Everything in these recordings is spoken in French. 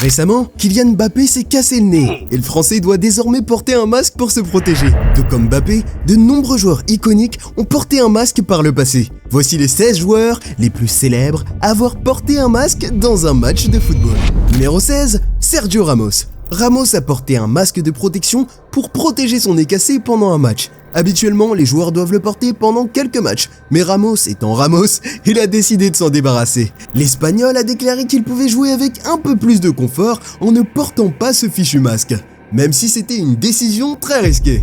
Récemment, Kylian Mbappé s'est cassé le nez et le Français doit désormais porter un masque pour se protéger. Tout comme Mbappé, de nombreux joueurs iconiques ont porté un masque par le passé. Voici les 16 joueurs les plus célèbres à avoir porté un masque dans un match de football. Numéro 16, Sergio Ramos. Ramos a porté un masque de protection pour protéger son nez cassé pendant un match. Habituellement, les joueurs doivent le porter pendant quelques matchs, mais Ramos étant Ramos, il a décidé de s'en débarrasser. L'Espagnol a déclaré qu'il pouvait jouer avec un peu plus de confort en ne portant pas ce fichu masque, même si c'était une décision très risquée.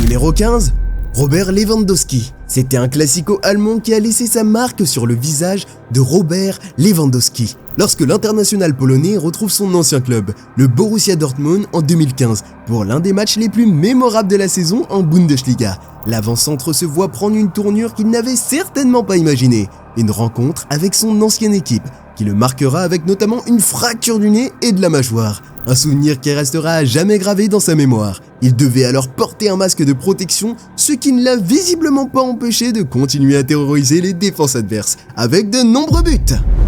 Numéro 15, Robert Lewandowski. C'était un classico allemand qui a laissé sa marque sur le visage de Robert Lewandowski lorsque l'international polonais retrouve son ancien club, le Borussia Dortmund, en 2015, pour l'un des matchs les plus mémorables de la saison en Bundesliga. L'avant-centre se voit prendre une tournure qu'il n'avait certainement pas imaginée, une rencontre avec son ancienne équipe, qui le marquera avec notamment une fracture du nez et de la mâchoire. Un souvenir qui restera à jamais gravé dans sa mémoire. Il devait alors porter un masque de protection, ce qui ne l'a visiblement pas empêché de continuer à terroriser les défenses adverses, avec de nombreux buts.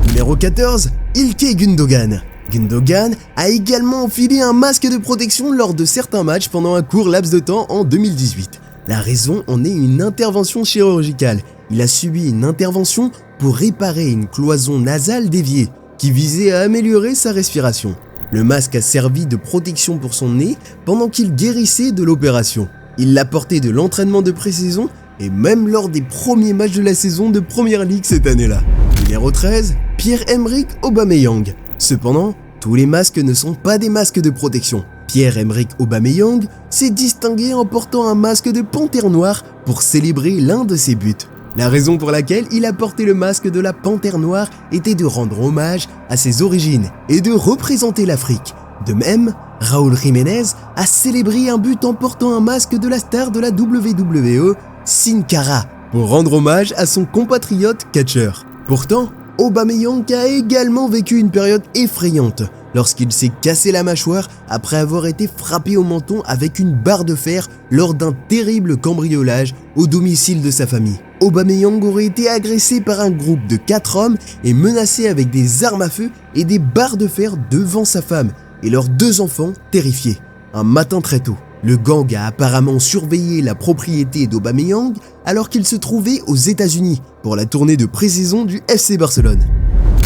Numéro 14, Ilkay Gundogan. Gundogan a également enfilé un masque de protection lors de certains matchs pendant un court laps de temps en 2018. La raison en est une intervention chirurgicale. Il a subi une intervention pour réparer une cloison nasale déviée, qui visait à améliorer sa respiration. Le masque a servi de protection pour son nez pendant qu'il guérissait de l'opération. Il l'a porté de l'entraînement de pré-saison et même lors des premiers matchs de la saison de Première Ligue cette année-là. Numéro 13, Pierre-Emerick Aubameyang. Cependant, tous les masques ne sont pas des masques de protection. Pierre-Emerick Aubameyang s'est distingué en portant un masque de panthère noire pour célébrer l'un de ses buts. La raison pour laquelle il a porté le masque de la panthère noire était de rendre hommage à ses origines et de représenter l'Afrique. De même, Raúl Jiménez a célébré un but en portant un masque de la star de la WWE, Sin Cara, pour rendre hommage à son compatriote catcheur. Pourtant, Aubameyang a également vécu une période effrayante lorsqu'il s'est cassé la mâchoire après avoir été frappé au menton avec une barre de fer lors d'un terrible cambriolage au domicile de sa famille. Aubameyang aurait été agressé par un groupe de 4 hommes et menacé avec des armes à feu et des barres de fer devant sa femme et leurs 2 enfants terrifiés. Un matin très tôt, le gang a apparemment surveillé la propriété d'Aubameyang alors qu'il se trouvait aux États-Unis pour la tournée de pré-saison du FC Barcelone.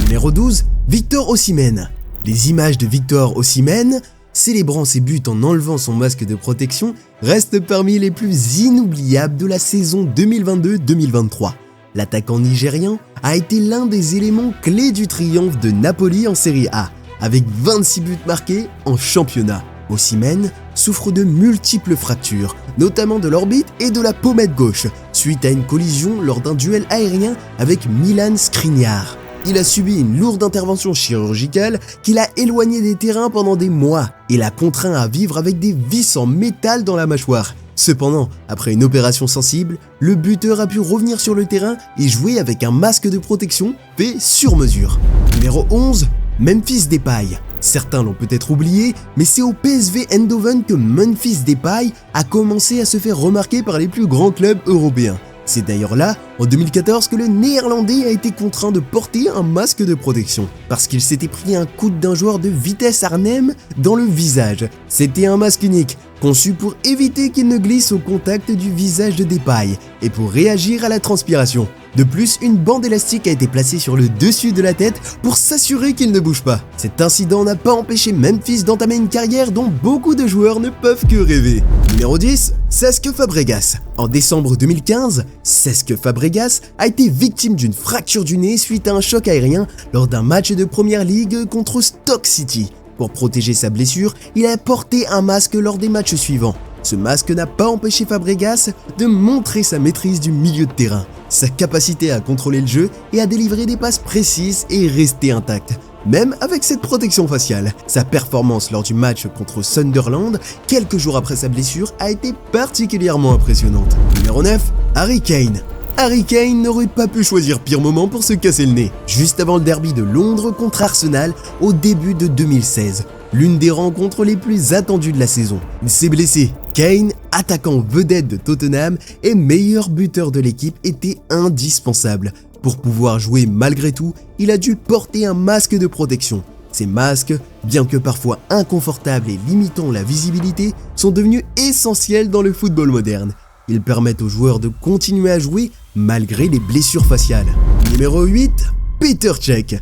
Numéro 12, Victor Osimhen. Les images de Victor Osimhen, célébrant ses buts en enlevant son masque de protection, restent parmi les plus inoubliables de la saison 2022-2023. L'attaquant nigérien a été l'un des éléments clés du triomphe de Napoli en Serie A, avec 26 buts marqués en championnat. Osimhen souffre de multiples fractures, notamment de l'orbite et de la pommette gauche, suite à une collision lors d'un duel aérien avec Milan Skriniar. Il a subi une lourde intervention chirurgicale qui l'a éloigné des terrains pendant des mois et l'a contraint à vivre avec des vis en métal dans la mâchoire. Cependant, après une opération sensible, le buteur a pu revenir sur le terrain et jouer avec un masque de protection fait sur mesure. Numéro 11, Memphis Depay. Certains l'ont peut-être oublié, mais c'est au PSV Eindhoven que Memphis Depay a commencé à se faire remarquer par les plus grands clubs européens. C'est d'ailleurs là, en 2014, que le Néerlandais a été contraint de porter un masque de protection, parce qu'il s'était pris un coup d'un joueur de Vitesse Arnhem dans le visage. C'était un masque unique, conçu pour éviter qu'il ne glisse au contact du visage de Depay et pour réagir à la transpiration. De plus, une bande élastique a été placée sur le dessus de la tête pour s'assurer qu'il ne bouge pas. Cet incident n'a pas empêché Memphis d'entamer une carrière dont beaucoup de joueurs ne peuvent que rêver. Numéro 10, Cesc Fabregas. En décembre 2015, Cesc Fabregas a été victime d'une fracture du nez suite à un choc aérien lors d'un match de Première Ligue contre Stoke City. Pour protéger sa blessure, il a porté un masque lors des matchs suivants. Ce masque n'a pas empêché Fabregas de montrer sa maîtrise du milieu de terrain, sa capacité à contrôler le jeu et à délivrer des passes précises et rester intact. Même avec cette protection faciale, sa performance lors du match contre Sunderland, quelques jours après sa blessure, a été particulièrement impressionnante. Numéro 9, Harry Kane. Harry Kane n'aurait pas pu choisir pire moment pour se casser le nez. Juste avant le derby de Londres contre Arsenal au début de 2016, l'une des rencontres les plus attendues de la saison. Il s'est blessé. Kane, attaquant vedette de Tottenham et meilleur buteur de l'équipe, était indispensable. Pour pouvoir jouer malgré tout, il a dû porter un masque de protection. Ces masques, bien que parfois inconfortables et limitant la visibilité, sont devenus essentiels dans le football moderne. Ils permettent aux joueurs de continuer à jouer malgré les blessures faciales. Numéro 8, Petr Cech.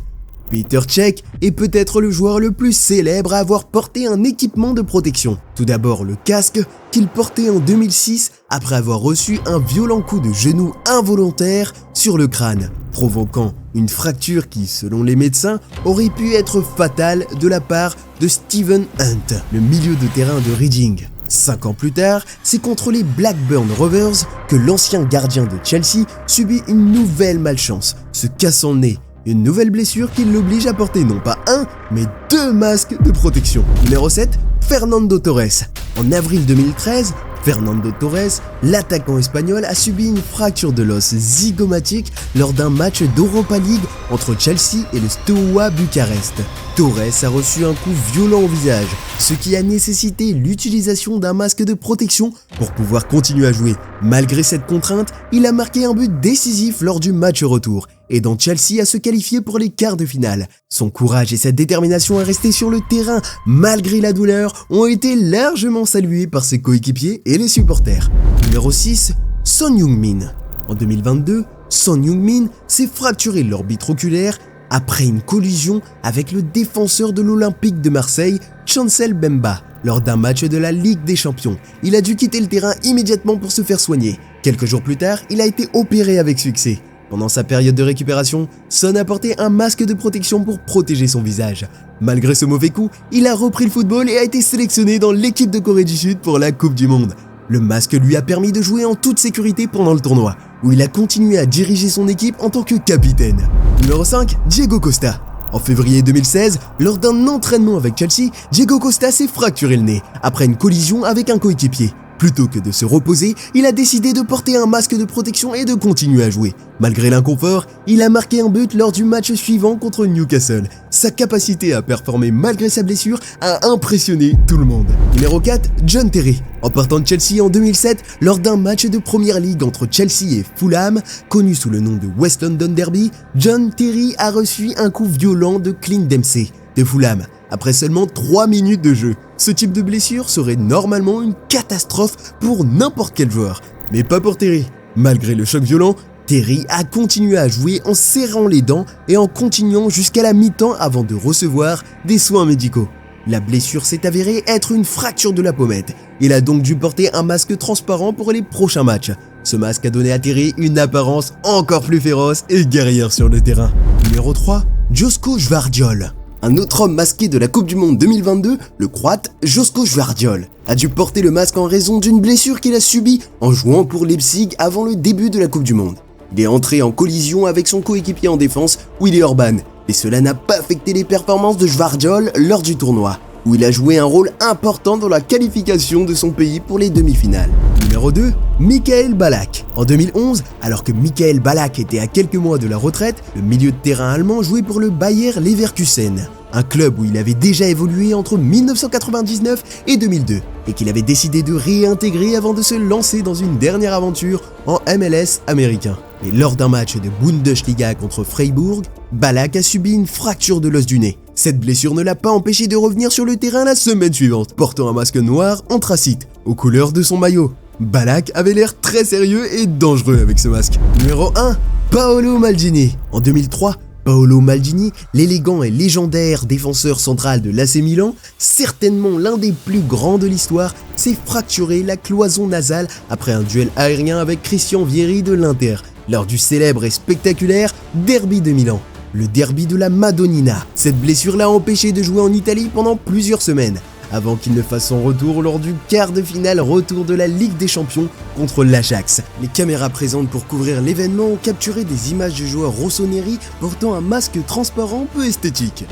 Petr Cech est peut-être le joueur le plus célèbre à avoir porté un équipement de protection. Tout d'abord le casque qu'il portait en 2006 après avoir reçu un violent coup de genou involontaire sur le crâne, provoquant une fracture qui, selon les médecins, aurait pu être fatale de la part de Stephen Hunt, le milieu de terrain de Reading. 5 ans plus tard, c'est contre les Blackburn Rovers que l'ancien gardien de Chelsea subit une nouvelle malchance, se cassant le nez. Une nouvelle blessure qui l'oblige à porter non pas un, mais 2 masques de protection. Numéro 7, Fernando Torres. En avril 2013, Fernando Torres, l'attaquant espagnol, a subi une fracture de l'os zygomatique lors d'un match d'Europa League entre Chelsea et le Steaua Bucarest. Torres a reçu un coup violent au visage, ce qui a nécessité l'utilisation d'un masque de protection pour pouvoir continuer à jouer. Malgré cette contrainte, il a marqué un but décisif lors du match retour, aidant Chelsea à se qualifier pour les quarts de finale. Son courage et sa détermination à rester sur le terrain malgré la douleur ont été largement salués par ses coéquipiers et les supporters. Numéro 6, Son Heung-min. En 2022, Son Heung-min s'est fracturé l'orbite oculaire après une collision avec le défenseur de l'Olympique de Marseille, Chancel Mbemba, lors d'un match de la Ligue des Champions. Il a dû quitter le terrain immédiatement pour se faire soigner. Quelques jours plus tard, il a été opéré avec succès. Pendant sa période de récupération, Son a porté un masque de protection pour protéger son visage. Malgré ce mauvais coup, il a repris le football et a été sélectionné dans l'équipe de Corée du Sud pour la Coupe du Monde. Le masque lui a permis de jouer en toute sécurité pendant le tournoi, où il a continué à diriger son équipe en tant que capitaine. Numéro 5, Diego Costa. En février 2016, lors d'un entraînement avec Chelsea, Diego Costa s'est fracturé le nez après une collision avec un coéquipier. Plutôt que de se reposer, il a décidé de porter un masque de protection et de continuer à jouer. Malgré l'inconfort, il a marqué un but lors du match suivant contre Newcastle. Sa capacité à performer malgré sa blessure a impressionné tout le monde. Numéro 4, John Terry. En partant de Chelsea en 2007, lors d'un match de Premier League entre Chelsea et Fulham, connu sous le nom de West London Derby, John Terry a reçu un coup violent de Clint Dempsey de Fulham, après seulement 3 minutes de jeu. Ce type de blessure serait normalement une catastrophe pour n'importe quel joueur, mais pas pour Terry. Malgré le choc violent, Terry a continué à jouer en serrant les dents et en continuant jusqu'à la mi-temps avant de recevoir des soins médicaux. La blessure s'est avérée être une fracture de la pommette. Il a donc dû porter un masque transparent pour les prochains matchs. Ce masque a donné à Terry une apparence encore plus féroce et guerrière sur le terrain. Numéro 3, Josko Gvardiol. Un autre homme masqué de la Coupe du Monde 2022, le Croate Josko Gvardiol, a dû porter le masque en raison d'une blessure qu'il a subie en jouant pour Leipzig avant le début de la Coupe du Monde. Il est entré en collision avec son coéquipier en défense, Willy Orban, et cela n'a pas affecté les performances de Gvardiol lors du tournoi, où il a joué un rôle important dans la qualification de son pays pour les demi-finales. Numéro 2, Michael Ballack. En 2011, alors que Michael Ballack était à quelques mois de la retraite, le milieu de terrain allemand jouait pour le Bayer Leverkusen, un club où il avait déjà évolué entre 1999 et 2002 et qu'il avait décidé de réintégrer avant de se lancer dans une dernière aventure en MLS américain. Mais lors d'un match de Bundesliga contre Freiburg, Ballack a subi une fracture de l'os du nez. Cette blessure ne l'a pas empêché de revenir sur le terrain la semaine suivante, portant un masque noir anthracite aux couleurs de son maillot. Ballack avait l'air très sérieux et dangereux avec ce masque. Numéro 1, Paolo Maldini. En 2003, Paolo Maldini, l'élégant et légendaire défenseur central de l'AC Milan, certainement l'un des plus grands de l'histoire, s'est fracturé la cloison nasale après un duel aérien avec Christian Vieri de l'Inter, lors du célèbre et spectaculaire Derby de Milan, le Derby de la Madonnina. Cette blessure l'a empêché de jouer en Italie pendant plusieurs semaines, avant qu'il ne fasse son retour lors du quart de finale retour de la Ligue des Champions contre l'Ajax. Les caméras présentes pour couvrir l'événement ont capturé des images du joueur rossoneri portant un masque transparent peu esthétique.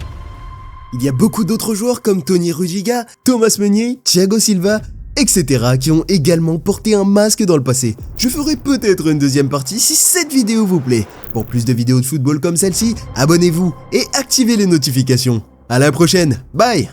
Il y a beaucoup d'autres joueurs comme Tony Rudiger, Thomas Meunier, Thiago Silva, etc. qui ont également porté un masque dans le passé. Je ferai peut-être une deuxième partie si cette vidéo vous plaît. Pour plus de vidéos de football comme celle-ci, abonnez-vous et activez les notifications. À la prochaine, bye!